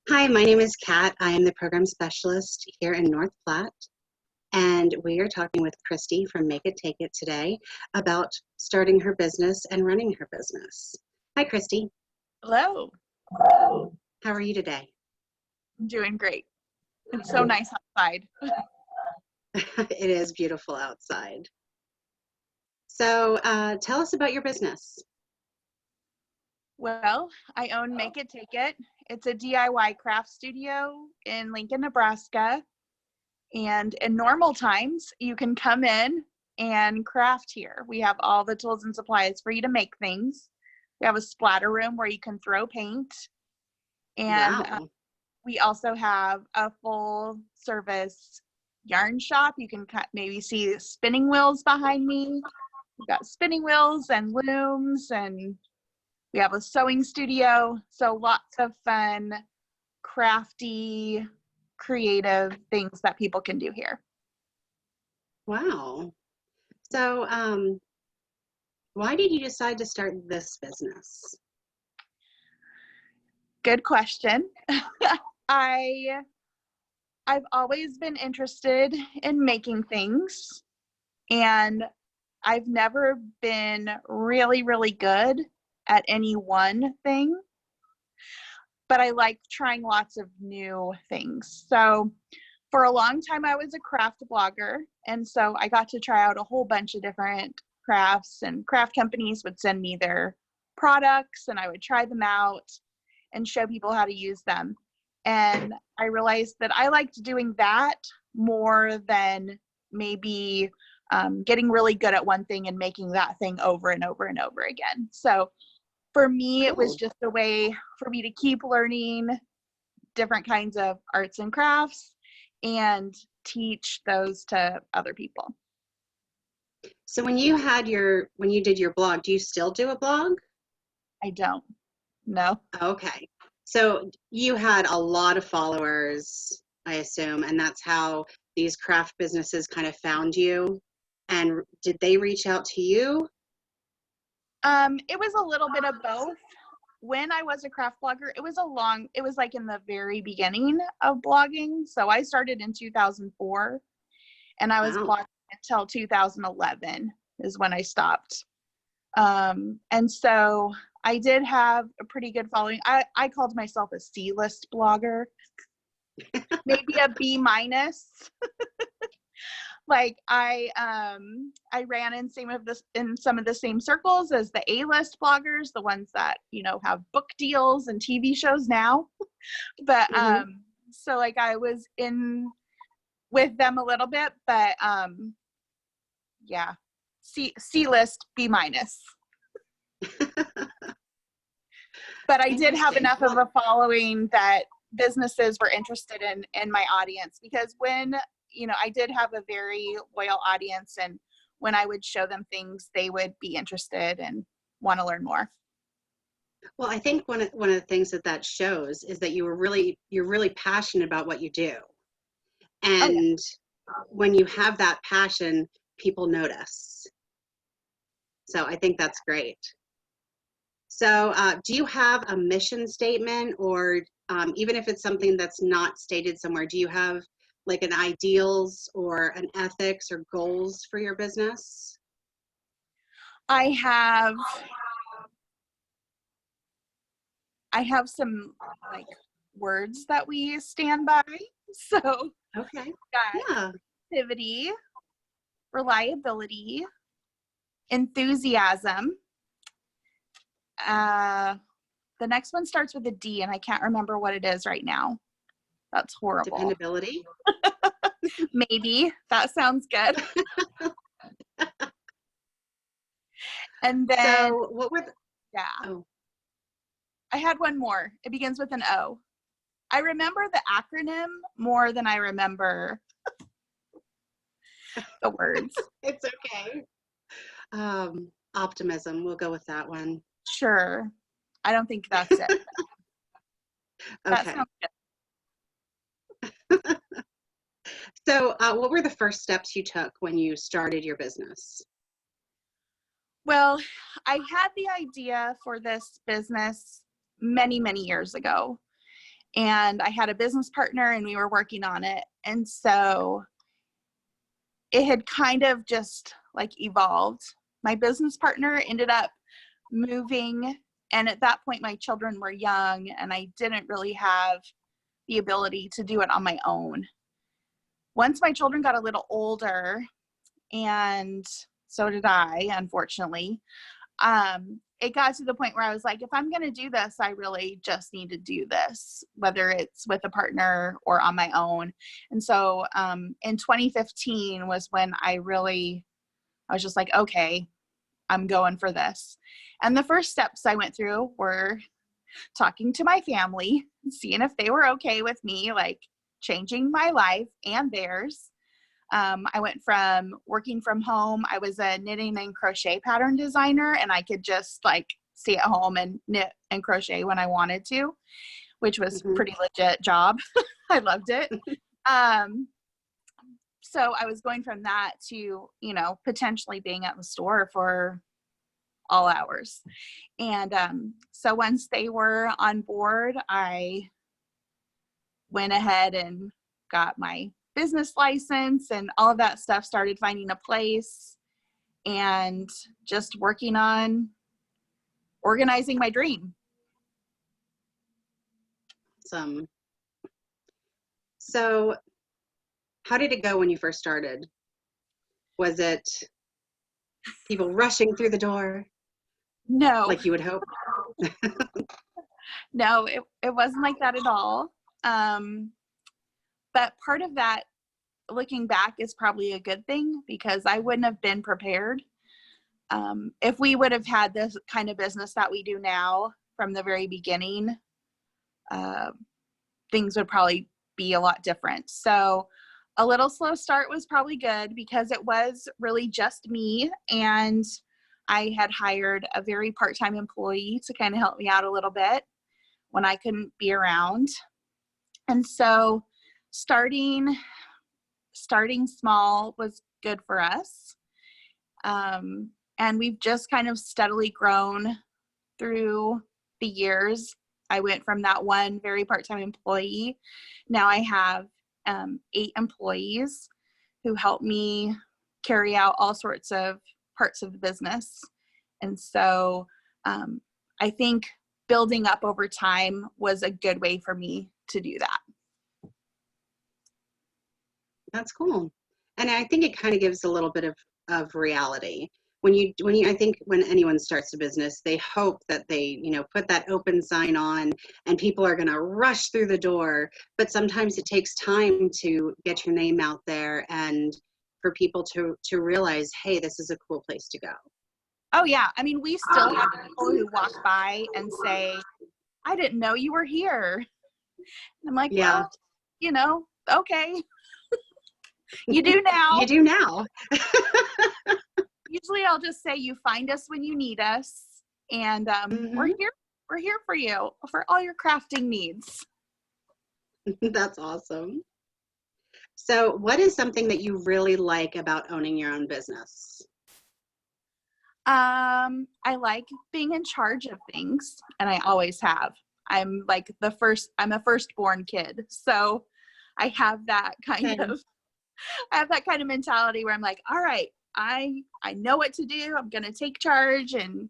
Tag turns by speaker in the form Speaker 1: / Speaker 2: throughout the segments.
Speaker 1: Hi, my name is Kat. I am the program specialist here in North Platte, and we are talking with Christy from Makit Takit today about starting her business and running her business. Hi, Christy.
Speaker 2: Hello.
Speaker 1: How are you today?
Speaker 2: I'm doing great. It's so nice outside.
Speaker 1: It is beautiful outside. So tell us about your business.
Speaker 2: Well, I own Makit Takit. It's a DIY craft studio in Lincoln, Nebraska. And in normal times, you can come in and craft here. We have all the tools and supplies for you to make things. We have a splatter room where you can throw paint. And
Speaker 1: Wow.
Speaker 2: we also have a full service yarn shop. You can maybe see spinning wheels behind me. We've got spinning wheels and looms, and we have a sewing studio. So lots of fun, crafty, creative things that people can do here.
Speaker 1: Wow. So why did you decide to start this business?
Speaker 2: Good question. I've always been interested in making things, and I've never been really, really good at any one thing, but I like trying lots of new things. So for a long time, I was a craft blogger, and so I got to try out a whole bunch of different crafts, and craft companies would send me their products, and I would try them out and show people how to use them. And I realized that I liked doing that more than maybe getting really good at one thing and making that thing over and over and over again. So for me, it was just a way for me to keep learning different kinds of arts and crafts and teach those to other people.
Speaker 1: So when you did your blog, do you still do a blog?
Speaker 2: I don't. No.
Speaker 1: Okay. So you had a lot of followers, I assume, and that's how these craft businesses kind of found you. And did they reach out to you?
Speaker 2: It was a little bit of both. When I was a craft blogger, it was like in the very beginning of blogging. So I started in 2004 and I was blogging until 2011 is when I stopped. And so I did have a pretty good following. I called myself a C-list blogger, maybe a B minus. Like I ran in some of the same circles as the A-list bloggers, the ones that, have book deals and TV shows now. But so like I was in with them a little bit, but yeah, C-list B minus. But I did have enough of a following that businesses were interested in my audience, because when I did have a very loyal audience, and when I would show them things, they would be interested and want to learn more.
Speaker 1: Well, I think one of the things that shows is that you're really passionate about what you do. And when you have that passion, people notice. So I think that's great. So do you have a mission statement, or even if it's something that's not stated somewhere, do you have like an ideals or an ethics or goals for your business?
Speaker 2: I have some like words that we stand by. So creativity, reliability, enthusiasm. The next one starts with a D, and I can't remember what it is right now. That's horrible.
Speaker 1: Dependability?
Speaker 2: Maybe. That sounds good. And then,
Speaker 1: so what were
Speaker 2: I had one more. It begins with an O. I remember the acronym more than I remember the words.
Speaker 1: It's okay. Optimism. We'll go with that one.
Speaker 2: Sure. I don't think that's it. That sounds good.
Speaker 1: So what were the first steps you took when you started your business?
Speaker 2: Well, I had the idea for this business many, many years ago. and I had a business partner and we were working on it. And so it had kind of just like evolved. My business partner ended up moving, and at that point my children were young and I didn't really have the ability to do it on my own. Once my children got a little older, and so did I, unfortunately, it got to the point where I was like, if I'm going to do this, I really just need to do this, whether it's with a partner or on my own. And so in 2015 was when I was just like, okay, I'm going for this. And the first steps I went through were talking to my family, seeing if they were okay with me, like changing my life and theirs. I went from working from home. I was a knitting and crochet pattern designer, and I could just like stay at home and knit and crochet when I wanted to, which was pretty legit job. I loved it. So I was going from that to, potentially being at the store for all hours. And so once they were on board, I went ahead and got my business license and all of that stuff, started finding a place and just working on organizing my dream.
Speaker 1: Awesome. So how did it go when you first started? Was it people rushing through the door?
Speaker 2: No.
Speaker 1: Like you would hope?
Speaker 2: No, it wasn't like that at all. But part of that, looking back, is probably a good thing because I wouldn't have been prepared. If we would have had this kind of business that we do now from the very beginning, things would probably be a lot different. So a little slow start was probably good because it was really just me, and I had hired a very part-time employee to kind of help me out a little bit when I couldn't be around. And so starting small was good for us. And we've just kind of steadily grown through the years. I went from that one very part-time employee. Now I have 8 employees who help me carry out all sorts of parts of the business. And so I think building up over time was a good way for me to do that.
Speaker 1: That's cool. And I think it kind of gives a little bit of reality. I think when anyone starts a business, they hope that they, put that open sign on and people are going to rush through the door. But sometimes it takes time to get your name out there and for people to realize, hey, this is a cool place to go.
Speaker 2: Oh yeah. I mean, we still have people who walk by and say, I didn't know you were here. And I'm like,
Speaker 1: yeah.
Speaker 2: Well, okay. You do now.
Speaker 1: You do now.
Speaker 2: Usually I'll just say, you find us when you need us. And we're here for you for all your crafting needs.
Speaker 1: That's awesome. So what is something that you really like about owning your own business?
Speaker 2: I like being in charge of things, and I always have. I'm a firstborn kid. So I have that kind of mentality where I'm like, all right, I know what to do. I'm going to take charge and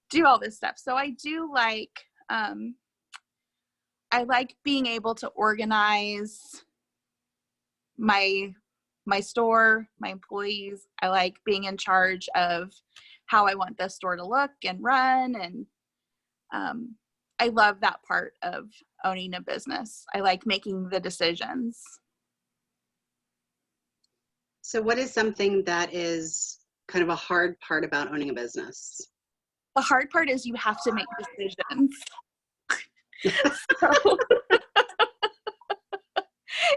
Speaker 2: do all this stuff. So I do like, I like being able to organize my store, my employees. I like being in charge of how I want the store to look and run. And I love that part of owning a business. I like making the decisions.
Speaker 1: So what is something that is kind of a hard part about owning a business?
Speaker 2: The hard part is you have to make decisions. So,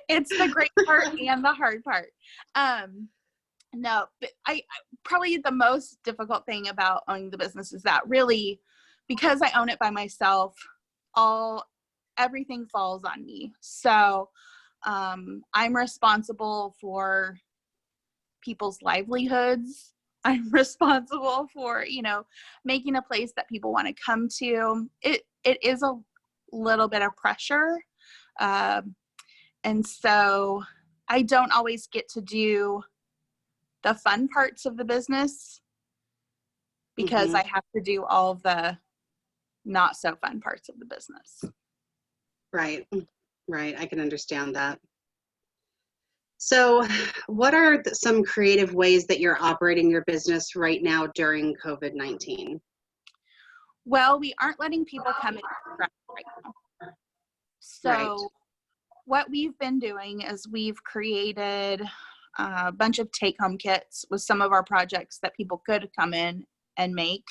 Speaker 2: it's the great part and the hard part. No, but I probably the most difficult thing about owning the business is that really, because I own it by myself, everything falls on me. So I'm responsible for people's livelihoods. I'm responsible for, making a place that people want to come to. It is a little bit of pressure. And so I don't always get to do the fun parts of the business because I have to do all the not so fun parts of the business.
Speaker 1: Right. Right. I can understand that. So what are some creative ways that you're operating your business right now during COVID-19?
Speaker 2: Well, we aren't letting people come in right now. So what we've been doing is we've created a bunch of take-home kits with some of our projects that people could come in and make.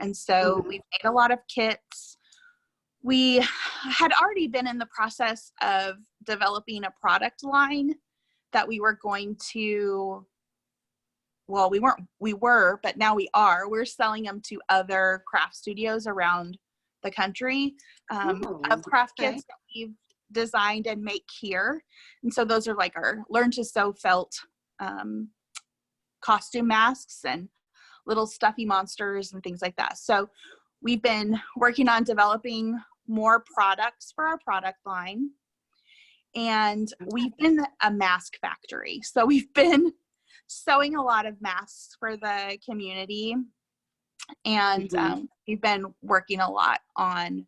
Speaker 2: And so we've made a lot of kits. We had already been in the process of developing a product line that we were going to, well, we were, but now we are. We're selling them to other craft studios around the country of craft kits that we've designed and make here. And so those are like our Learn to Sew felt costume masks and little stuffy monsters and things like that. So we've been working on developing more products for our product line. And we've been a mask factory. So we've been sewing a lot of masks for the community. And we've been working a lot on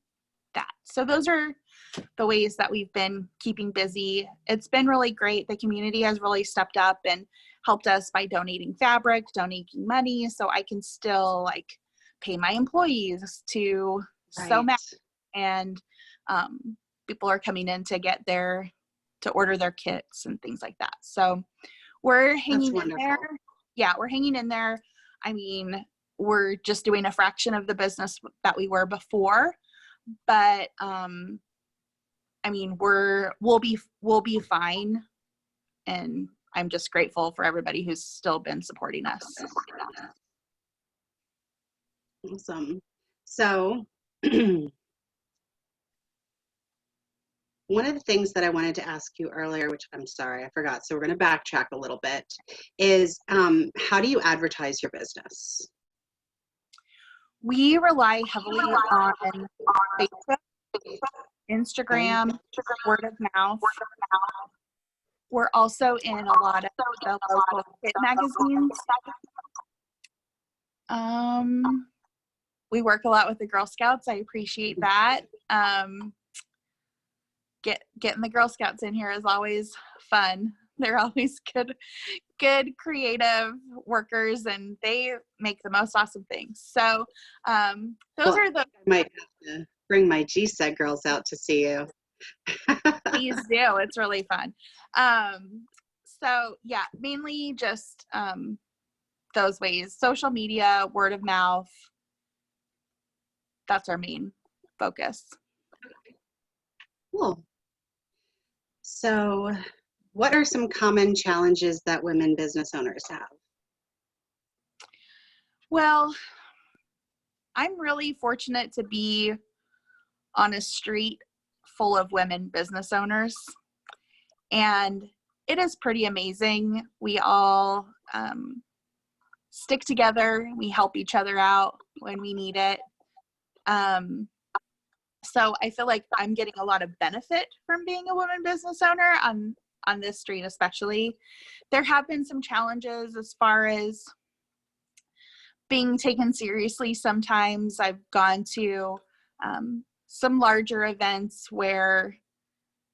Speaker 2: that. So those are the ways that we've been keeping busy. It's been really great. The community has really stepped up and helped us by donating fabric, donating money, so I can still like pay my employees to sew masks, and people are coming in to get to order their kits and things like that. So we're hanging in there. Yeah, we're hanging in there. I mean, we're just doing a fraction of the business that we were before, but I mean, we'll be fine, and I'm just grateful for everybody who's still been supporting us.
Speaker 1: Awesome. So one of the things that I wanted to ask you earlier, which I'm sorry, I forgot, so we're going to backtrack a little bit, is how do you advertise your business? We
Speaker 2: rely heavily on Facebook, Instagram, word of mouth. We're also in a lot of the local kit magazines. We work a lot with the Girl Scouts. I appreciate that. Getting the Girl Scouts in here is always fun. They're always good creative workers, and they make the most awesome things. So those are the.
Speaker 1: I might have to bring my GSEG girls out to see you.
Speaker 2: Please do. It's really fun. So yeah, mainly just those ways. Social media, word of mouth. That's our main focus.
Speaker 1: Cool. So what are some common challenges that women business owners have?
Speaker 2: Well, I'm really fortunate to be on a street full of women business owners, and it is pretty amazing. We all stick together. We help each other out when we need it. So I feel like I'm getting a lot of benefit from being a woman business owner on this street especially. There have been some challenges as far as being taken seriously. Sometimes I've gone to some larger events where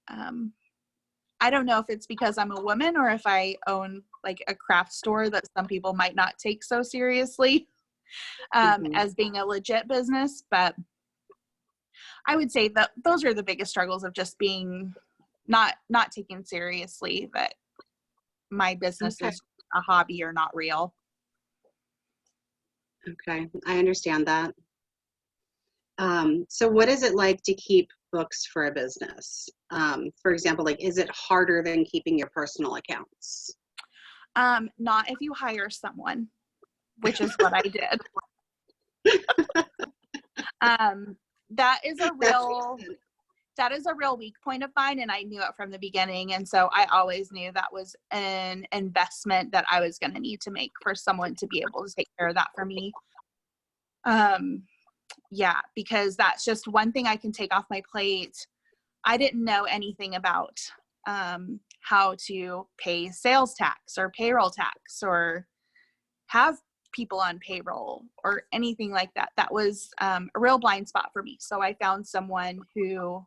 Speaker 2: I don't know if it's because I'm a woman or if I own like a craft store that some people might not take so seriously as being a legit business, but I would say that those are the biggest struggles of just being not taken seriously, that my business is a hobby or not real.
Speaker 1: Okay, I understand that. So what is it like to keep books for a business? For example, like, is it harder than keeping your personal accounts?
Speaker 2: Not if you hire someone, which is what I did. That is a real weak point of mine, and I knew it from the beginning. And so I always knew that was an investment that I was going to need to make for someone to be able to take care of that for me. yeah, because that's just one thing I can take off my plate. I didn't know anything about how to pay sales tax or payroll tax or have people on payroll or anything like that. That was a real blind spot for me. So I found someone who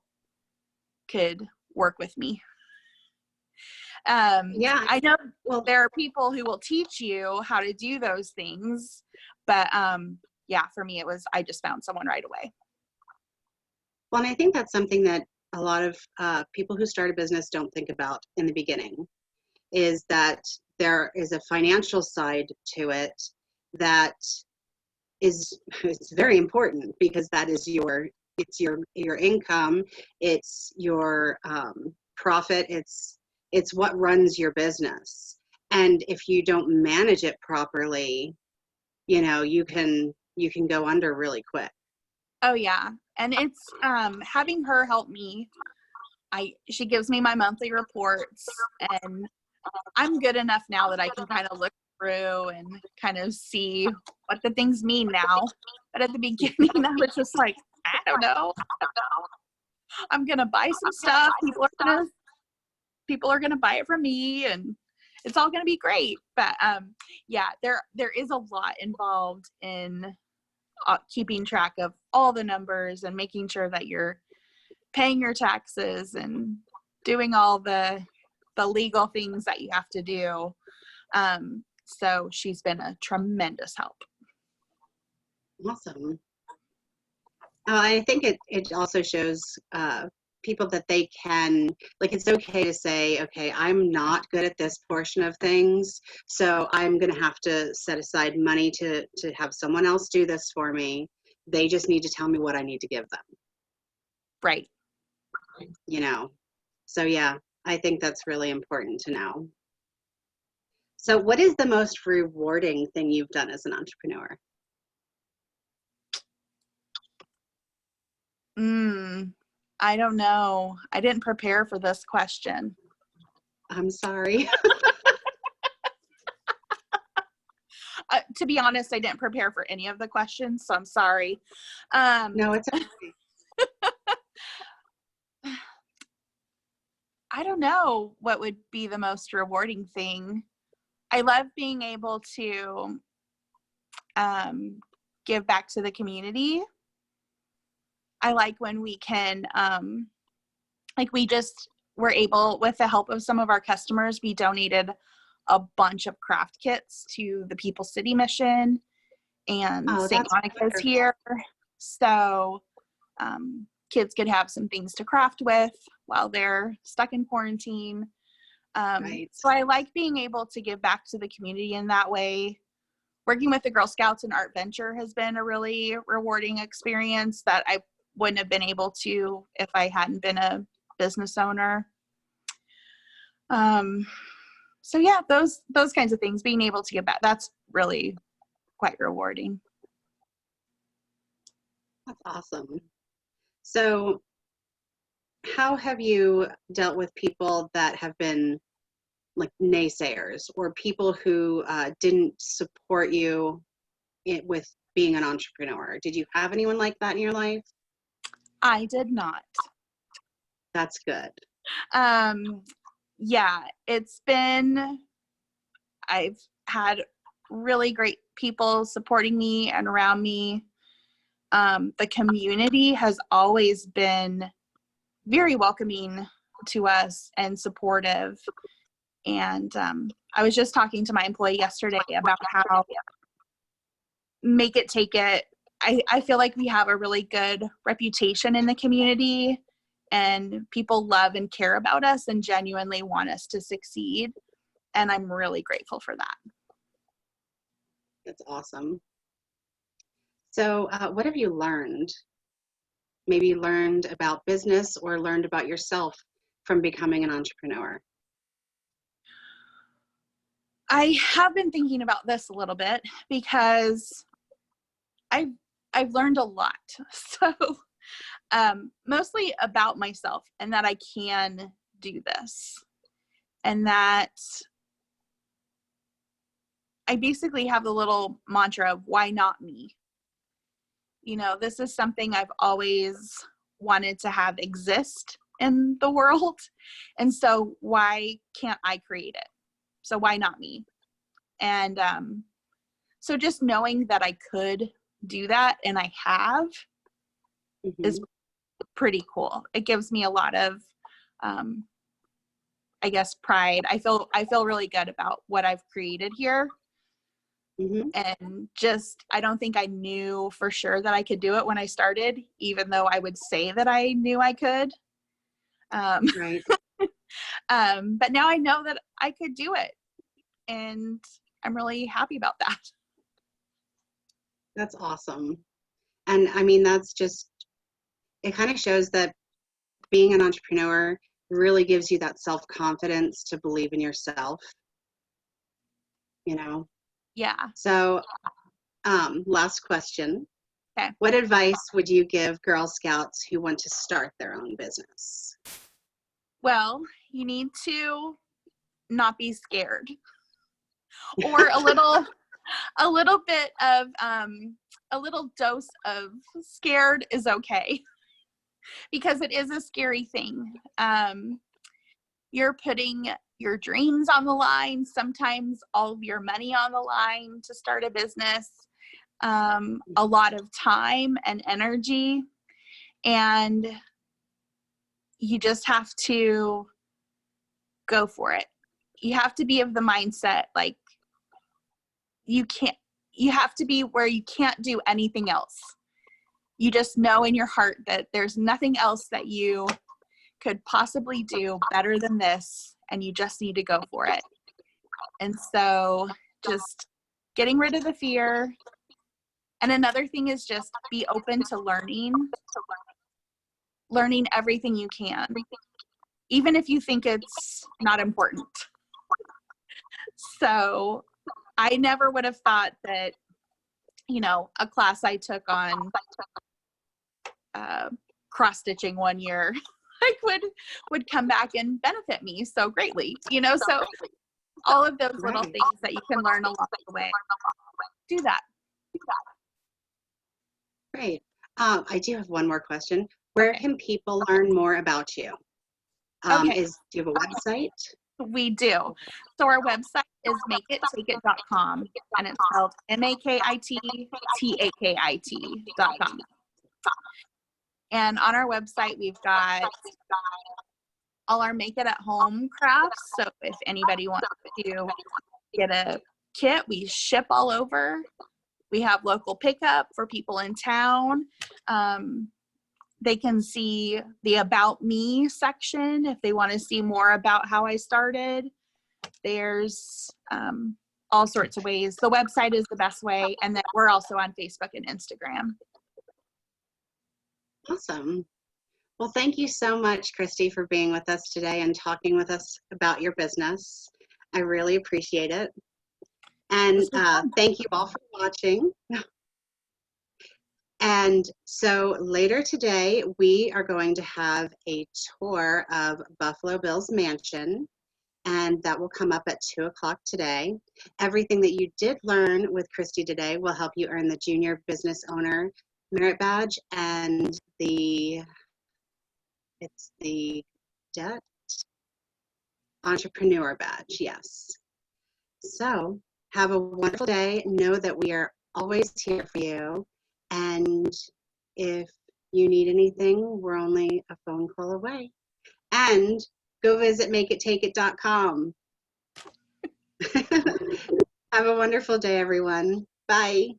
Speaker 2: could work with me.
Speaker 1: Yeah.
Speaker 2: I know
Speaker 1: Well,
Speaker 2: there are people who will teach you how to do those things, but yeah, for me, I just found someone right away.
Speaker 1: well, and I think that's something that a lot of people who start a business don't think about in the beginning, is that there is a financial side to it that is it's very important, because that is your income, it's your profit, it's what runs your business. And if you don't manage it properly, you can go under really quick.
Speaker 2: Oh yeah. And it's having her help me. She gives me my monthly reports, and I'm good enough now that I can kind of look through and kind of see what the things mean now. But at the beginning, I was just like, I don't know. I'm gonna buy some stuff. People are gonna buy it from me, and it's all gonna be great. But yeah, there is a lot involved in keeping track of all the numbers and making sure that you're paying your taxes and doing all the legal things that you have to do. So she's been a tremendous help.
Speaker 1: Awesome. I think it also shows people that they can, like, it's okay to say, okay, I'm not good at this portion of things, so I'm going to have to set aside money to have someone else do this for me. They just need to tell me what I need to give them.
Speaker 2: Right.
Speaker 1: So yeah, I think that's really important to know. So what is the most rewarding thing you've done as an entrepreneur?
Speaker 2: I don't know. I didn't prepare for this question.
Speaker 1: I'm sorry.
Speaker 2: To be honest, I didn't prepare for any of the questions, so I'm sorry.
Speaker 1: No, it's okay.
Speaker 2: I don't know what would be the most rewarding thing. I love being able to give back to the community. I like when we can, like we just were able, with the help of some of our customers, we donated a bunch of craft kits to the People City Mission, and
Speaker 1: Oh,
Speaker 2: St.
Speaker 1: that's
Speaker 2: Monica's
Speaker 1: wonderful.
Speaker 2: here. So kids could have some things to craft with while they're stuck in quarantine.
Speaker 1: Right.
Speaker 2: So I like being able to give back to the community in that way. Working with the Girl Scouts and Art Venture has been a really rewarding experience that I wouldn't have been able to if I hadn't been a business owner. So yeah, those kinds of things, being able to give back, that's really quite rewarding.
Speaker 1: That's awesome. So how have you dealt with people that have been like naysayers, or people who didn't support you with being an entrepreneur? Did you have anyone like that in your life?
Speaker 2: I did not.
Speaker 1: That's good.
Speaker 2: Yeah, I've had really great people supporting me and around me. The community has always been very welcoming to us and supportive. And I was just talking to my employee yesterday about how Makit Takit, I feel like we have a really good reputation in the community, and people love and care about us and genuinely want us to succeed. And I'm really grateful for that.
Speaker 1: That's awesome. So what have you learned? Maybe learned about business or learned about yourself from becoming an entrepreneur?
Speaker 2: I have been thinking about this a little bit because I've learned a lot. So mostly about myself, and that I can do this, and that I basically have the little mantra of why not me? you know, this is something I've always wanted to have exist in the world. And so why can't I create it? So why not me? And so just knowing that I could do that, and I have, is pretty cool. It gives me a lot of, I guess, pride. I feel really good about what I've created here. And just, I don't think I knew for sure that I could do it when I started, even though I would say that I knew I could.
Speaker 1: Right.
Speaker 2: But now I know that I could do it, and I'm really happy about that.
Speaker 1: That's awesome. And I mean, that's just, it kind of shows that being an entrepreneur really gives you that self-confidence to believe in yourself, you know?
Speaker 2: Yeah.
Speaker 1: So, last question.
Speaker 2: Okay.
Speaker 1: What advice would you give Girl Scouts who want to start their own business?
Speaker 2: Well, you need to not be scared, or a little bit of, a little dose of scared is okay, because it is a scary thing. You're putting your dreams on the line, sometimes all of your money on the line to start a business, a lot of time and energy, and you just have to go for it. You have to be of the mindset, like, you have to be where you can't do anything else. You just know in your heart that there's nothing else that you could possibly do better than this, and you just need to go for it. And so just getting rid of the fear. And another thing is just be open to learning everything you can, even if you think it's not important. So I never would have thought that, you know, a class I took on cross stitching one year like would come back and benefit me so greatly, you know. So all of those little things that you can learn along the way, do that.
Speaker 1: Great. I do have one more question. Where can people learn more about you? Do you have a website?
Speaker 2: We do. So our website is makittakit.com, and it's spelled MAKITTAKIT.com. And on our website, we've got all our make it at home crafts. So if anybody wants to get a kit, we ship all over. We have local pickup for people in town. They can see the About Me section if they want to see more about how I started. There's all sorts of ways. The website is the best way, and then we're also on Facebook and Instagram.
Speaker 1: Awesome. Well, thank you so much, Christy, for being with us today and talking with us about your business. I really appreciate it. And thank you all for watching. And so later today, we are going to have a tour of Buffalo Bill's mansion, and that will come up at 2 o'clock today. Everything that you did learn with Christy today will help you earn the Junior Business Owner Merit Badge and the Debt Entrepreneur Badge, yes. So have a wonderful day. Know that we are always here for you. And if you need anything, we're only a phone call away. And go visit makittakit.com. Have a wonderful day, everyone. Bye.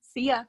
Speaker 2: See ya.